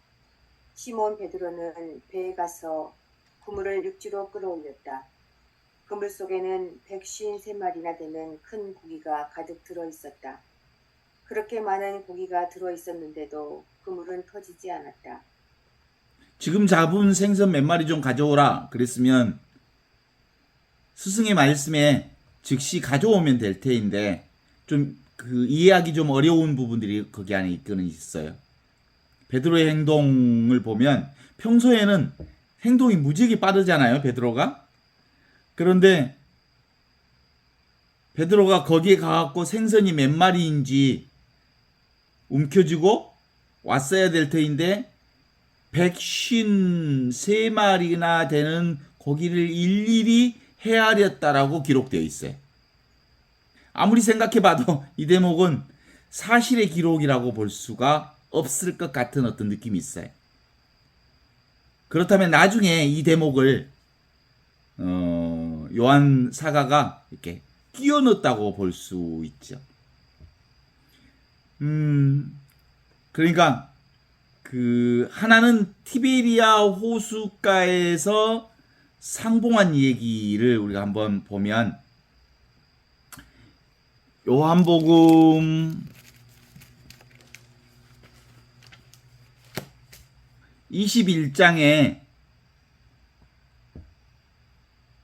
시몬 베드로는 배에 가서 그물을 육지로 끌어올렸다. 그물 속에는 153마리나 되는 큰 고기가 가득 들어 있었다. 그렇게 많은 고기가 들어 있었는데도 그물은 터지지 않았다. 지금 잡은 생선 몇 마리 좀 가져오라 그랬으면 스승의 말씀에 즉시 가져오면 될 테인데 좀 그 이해하기 좀 어려운 부분들이 거기 안에 있거는 있어요. 베드로의 행동을 보면 평소에는 행동이 무지하게 빠르잖아요, 베드로가. 그런데 베드로가 거기에 가갖고 생선이 몇 마리인지 움켜쥐고 왔어야 될 터인데 153마리나 되는 고기를 일일이 헤아렸다라고 기록되어 있어요. 아무리 생각해봐도 이 대목은 사실의 기록이라고 볼 수가 없을 것 같은 어떤 느낌이 있어요. 그렇다면 나중에 이 대목을 요한 사가가 이렇게 끼워 넣었다고 볼 수 있죠. 그러니까 그 하나는 티베리아 호숫가에서 상봉한 얘기를 우리가 한번 보면 요한복음 21장에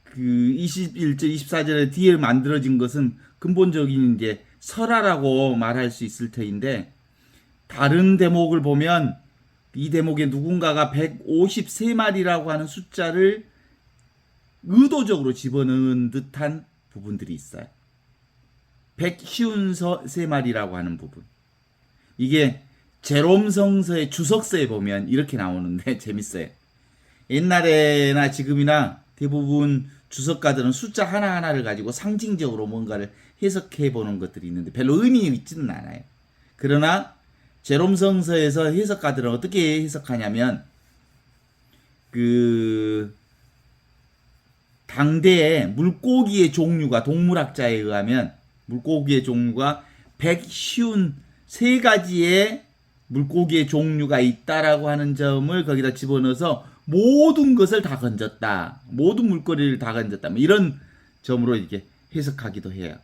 그 21절 24절에 뒤에 만들어진 것은 근본적인 이제 설화라고 말할 수 있을 터인데 다른 대목을 보면 이 대목에 누군가가 153마리라고 하는 숫자를 의도적으로 집어넣은 듯한 부분들이 있어요. 153마리라고 하는 부분. 이게 제롬 성서의 주석서에 보면 이렇게 나오는데 재밌어요. 옛날에나 지금이나 대부분 주석가들은 숫자 하나하나를 가지고 상징적으로 뭔가를 해석해 보는 것들이 있는데 별로 의미 있지는 않아요. 그러나 제롬 성서에서 해석가들은 어떻게 해석하냐면 그 당대의 물고기의 종류가 동물학자에 의하면 물고기의 종류가 153가지의 물고기의 종류가 있다라고 하는 점을 거기다 집어넣어서 모든 것을 다 건졌다. 모든 물거리를 다 건졌다. 뭐 이런 점으로 이렇게 해석하기도 해요.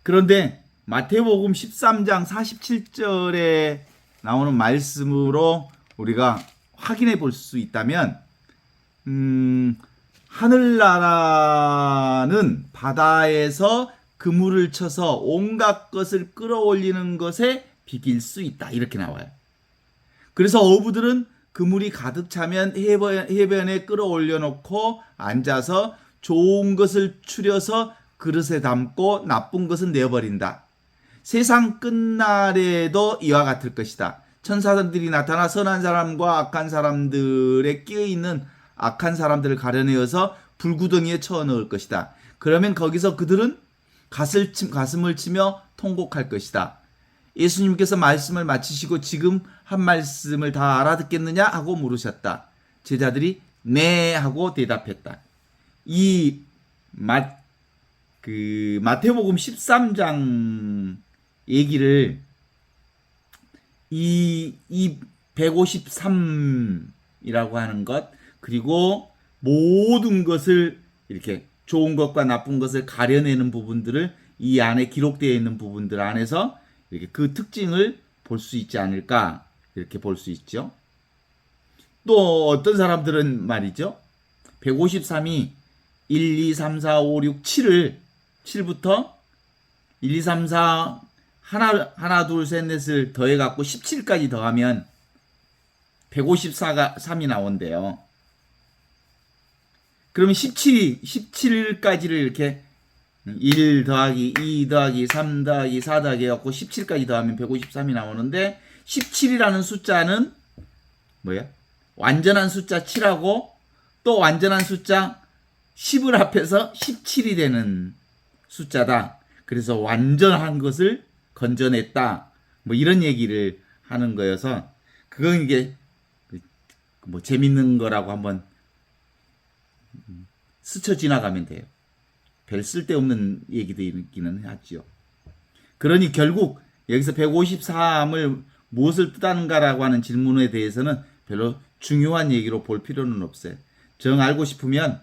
그런데 마태복음 13장 47절에 나오는 말씀으로 우리가 확인해 볼 수 있다면 하늘나라는 바다에서 그물을 쳐서 온갖 것을 끌어올리는 것에 비길 수 있다. 이렇게 나와요. 그래서 어부들은 그물이 가득 차면 해변에 끌어올려 놓고 앉아서 좋은 것을 추려서 그릇에 담고 나쁜 것은 내어버린다. 세상 끝날에도 이와 같을 것이다. 천사들이 나타나 선한 사람과 악한 사람들에 끼어있는 악한 사람들을 가려내어서 불구덩이에 쳐넣을 것이다. 그러면 거기서 그들은 가슴을 치며 통곡할 것이다. 예수님께서 말씀을 마치시고 지금 한 말씀을 다 알아듣겠느냐 하고 물으셨다. 제자들이 네 하고 대답했다. 이 마태복음 13장 얘기를 이 153이라고 하는 것 그리고 모든 것을 이렇게 좋은 것과 나쁜 것을 가려내는 부분들을 이 안에 기록되어 있는 부분들 안에서 이렇게 그 특징을 볼 수 있지 않을까 이렇게 볼 수 있죠. 또 어떤 사람들은 말이죠. 153이 1, 2, 3, 4, 5, 6, 7부터 1, 2, 3, 4 하나 둘 셋 넷을 더해갖고 17까지 더하면 154가 3이 나온대요. 그러면 17까지를 이렇게 1 더하기 2 더하기 3 더하기 4 더하기 해갖고 17까지 더하면 153이 나오는데 17이라는 숫자는 뭐야? 완전한 숫자 7하고 또 완전한 숫자 10을 합해서 17이 되는 숫자다. 그래서 완전한 것을 건져냈다. 뭐 이런 얘기를 하는 거여서 그건 이게 뭐 재밌는 거라고 한번 스쳐 지나가면 돼요. 별 쓸데없는 얘기들이기는 하지요. 그러니 결국 여기서 153을 무엇을 뜻하는가라고 하는 질문에 대해서는 별로 중요한 얘기로 볼 필요는 없어요. 정 알고 싶으면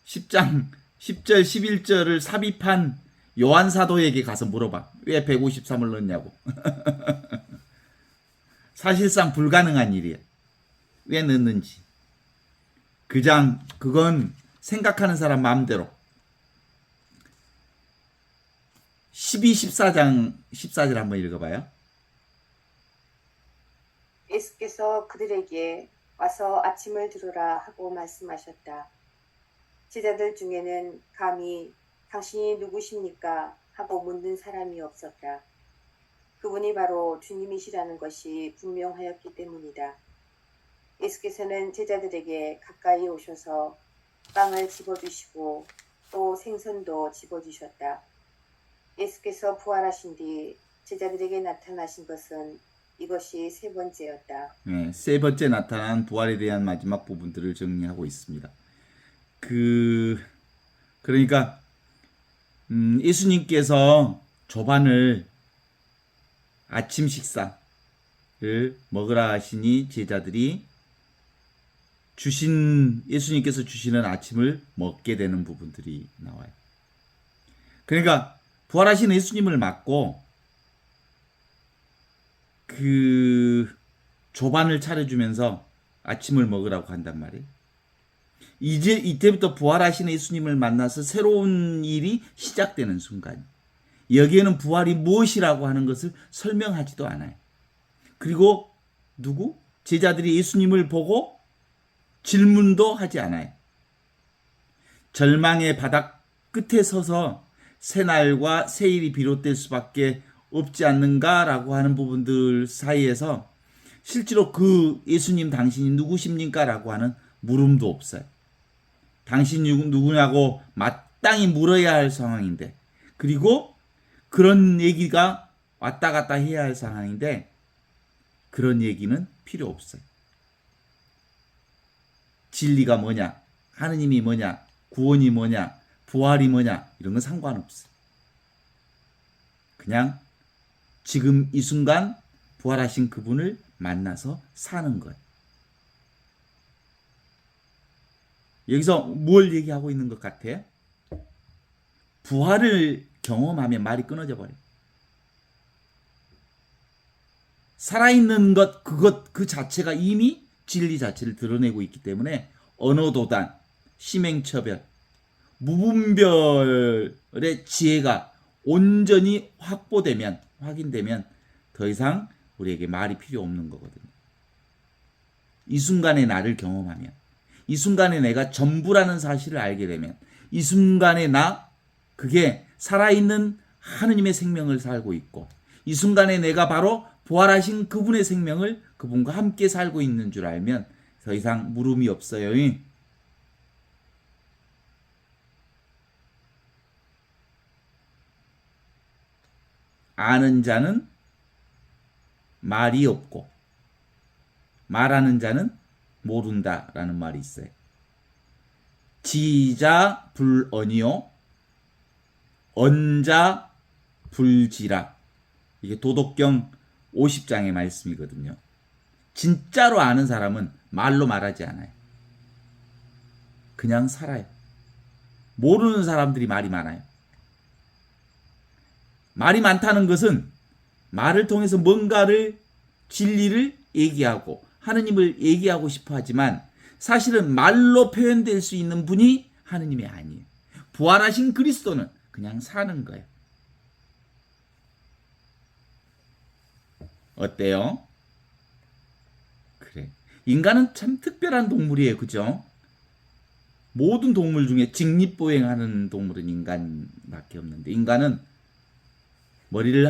10장 10절 11절을 삽입한 요한 사도에게 가서 물어봐. 왜 153을 넣냐고. 사실상 불가능한 일이에요. 왜 넣는지. 그건 생각하는 사람 마음대로. 14장 14절 한번 읽어봐요. 예수께서 그들에게 와서 아침을 들으라 하고 말씀하셨다. 제자들 중에는 감히 당신이 누구십니까? 하고 묻는 사람이 없었다. 그분이 바로 주님이시라는 것이 분명하였기 때문이다. 예수께서는 제자들에게 가까이 오셔서 빵을 집어주시고 또 생선도 집어주셨다. 예수께서 부활하신 뒤 제자들에게 나타나신 것은 이것이 세 번째였다. 네, 세 번째 나타난 부활에 대한 마지막 부분들을 정리하고 있습니다. 그러니까 예수님께서 조반을 아침 식사를 먹으라 하시니 제자들이 예수님께서 주시는 아침을 먹게 되는 부분들이 나와요. 그러니까 부활하신 예수님을 맞고 조반을 차려주면서 아침을 먹으라고 한단 말이에요. 이제 이때부터 부활하신 예수님을 만나서 새로운 일이 시작되는 순간, 여기에는 부활이 무엇이라고 하는 것을 설명하지도 않아요. 그리고 제자들이 예수님을 보고 질문도 하지 않아요. 절망의 바닥 끝에 서서 새날과 새일이 비롯될 수밖에 없지 않는가라고 하는 부분들 사이에서 실제로 예수님 당신이 누구십니까? 라고 하는 물음도 없어요. 당신이 누구냐고 마땅히 물어야 할 상황인데, 그리고 그런 얘기가 왔다 갔다 해야 할 상황인데 그런 얘기는 필요 없어요. 진리가 뭐냐, 하느님이 뭐냐, 구원이 뭐냐, 부활이 뭐냐, 이런 건 상관없어요. 그냥 지금 이 순간 부활하신 그분을 만나서 사는 거예요. 여기서 뭘 얘기하고 있는 것 같아요? 부활을 경험하면 말이 끊어져 버려요. 살아있는 그 자체가 이미 진리 자체를 드러내고 있기 때문에 언어도단, 심행처별, 무분별의 지혜가 온전히 확인되면 더 이상 우리에게 말이 필요 없는 거거든요. 이 순간에 나를 경험하면, 이 순간에 내가 전부라는 사실을 알게 되면, 이 순간에 그게 살아있는 하느님의 생명을 살고 있고, 이 순간에 내가 바로 부활하신 그분의 생명을 그분과 함께 살고 있는 줄 알면 더 이상 물음이 없어요. 아는 자는 말이 없고 말하는 자는 모른다라는 말이 있어요. 지자 불언이요 언자 불지라. 이게 도덕경 50장의 말씀이거든요. 진짜로 아는 사람은 말로 말하지 않아요. 그냥 살아요. 모르는 사람들이 말이 많아요. 말이 많다는 것은 말을 통해서 뭔가를, 진리를 얘기하고 하느님을 얘기하고 싶어 하지만 사실은 말로 표현될 수 있는 분이 하느님이 아니에요. 부활하신 그리스도는 그냥 사는 거예요. 어때요? 그래. 인간은 참 특별한 동물이에요. 그죠? 모든 동물 중에 직립보행하는 동물은 인간밖에 없는데, 인간은 머리를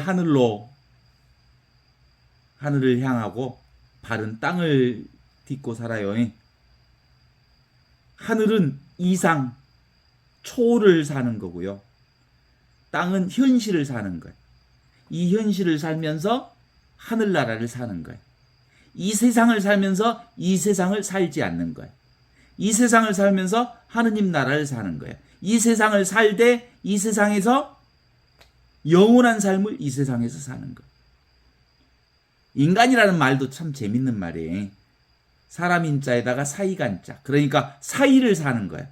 하늘을 향하고 발은 땅을 딛고 살아요. 하늘은 이상, 초를 사는 거고요. 땅은 현실을 사는 거예요. 이 현실을 살면서 하늘나라를 사는 거예요. 이 세상을 살면서 이 세상을 살지 않는 거예요. 이 세상을 살면서 하느님 나라를 사는 거예요. 이 세상을 살되 이 세상에서 영원한 삶을 이 세상에서 사는 거예요. 인간이라는 말도 참 재밌는 말이에요. 사람 인자에다가 사이간자. 그러니까 사이를 사는 거예요.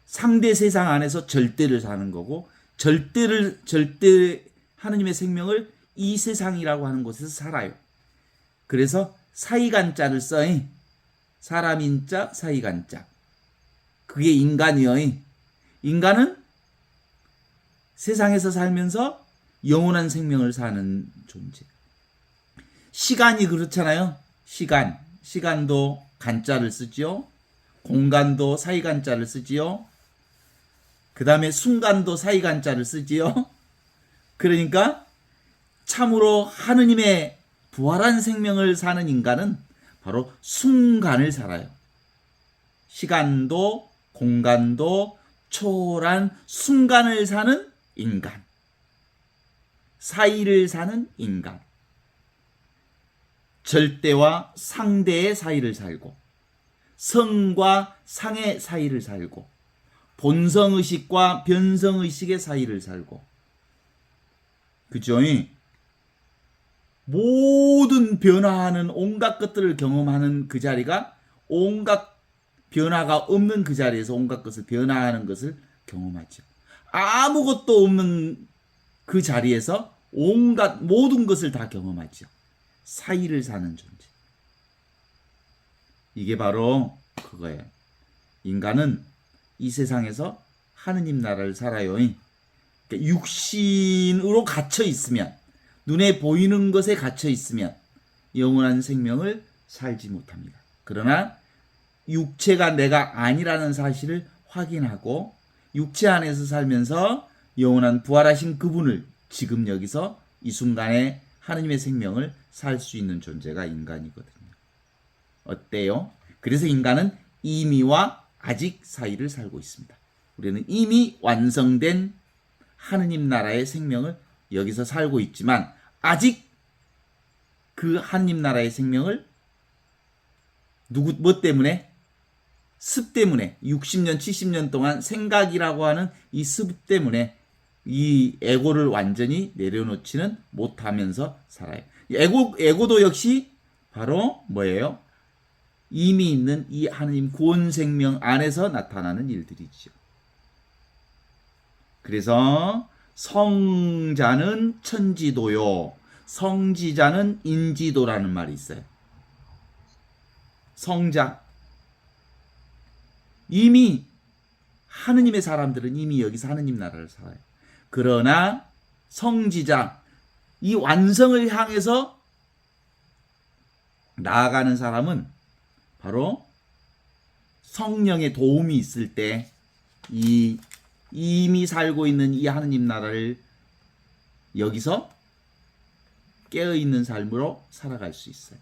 상대 세상 안에서 절대를 사는 거고, 절대 하느님의 생명을 이 세상이라고 하는 곳에서 살아요. 그래서 사이간자를 써요. 사람인자, 사이간자. 그게 인간이요. 인간은 세상에서 살면서 영원한 생명을 사는 존재. 시간이 그렇잖아요. 시간도 간자를 쓰지요. 공간도 사이간자를 쓰지요. 그 다음에 순간도 사이간자를 쓰지요. 그러니까 참으로 하느님의 부활한 생명을 사는 인간은 바로 순간을 살아요. 시간도 공간도 초월한 순간을 사는 인간. 사이를 사는 인간. 절대와 상대의 사이를 살고, 성과 상의 사이를 살고, 본성의식과 변성의식의 사이를 살고, 그죠? 모든 변화하는 온갖 것들을 경험하는 그 자리가 온갖 변화가 없는 그 자리에서 온갖 것을 변화하는 것을 경험하죠. 아무것도 없는 그 자리에서 온갖 모든 것을 다 경험하죠. 사이를 사는 존재. 이게 바로 그거예요. 인간은 이 세상에서 하느님 나라를 살아요. 그러니까 육신으로 갇혀 있으면, 눈에 보이는 것에 갇혀 있으면 영원한 생명을 살지 못합니다. 그러나 육체가 내가 아니라는 사실을 확인하고 육체 안에서 살면서 영원한 부활하신 그분을 지금 여기서 이 순간에 하느님의 생명을 살 수 있는 존재가 인간이거든요. 어때요? 그래서 인간은 이미와 아직 사이를 살고 있습니다. 우리는 이미 완성된 하느님 나라의 생명을 여기서 살고 있지만 아직 그 하느님 나라의 생명을 뭐 때문에? 습 때문에 60년, 70년 동안 생각이라고 하는 이 습 때문에 이 에고를 완전히 내려놓지는 못하면서 살아요. 에고도 역시 바로 뭐예요? 이미 있는 이 하느님 구원 생명 안에서 나타나는 일들이죠. 그래서 성자는 천지도요, 성지자는 인지도라는 말이 있어요. 성자, 이미 하느님의 사람들은 이미 여기서 하느님 나라를 살아요. 그러나 성지자, 이 완성을 향해서 나아가는 사람은 바로 성령의 도움이 있을 때 이 이미 살고 있는 이 하느님 나라를 여기서 깨어있는 삶으로 살아갈 수 있어요.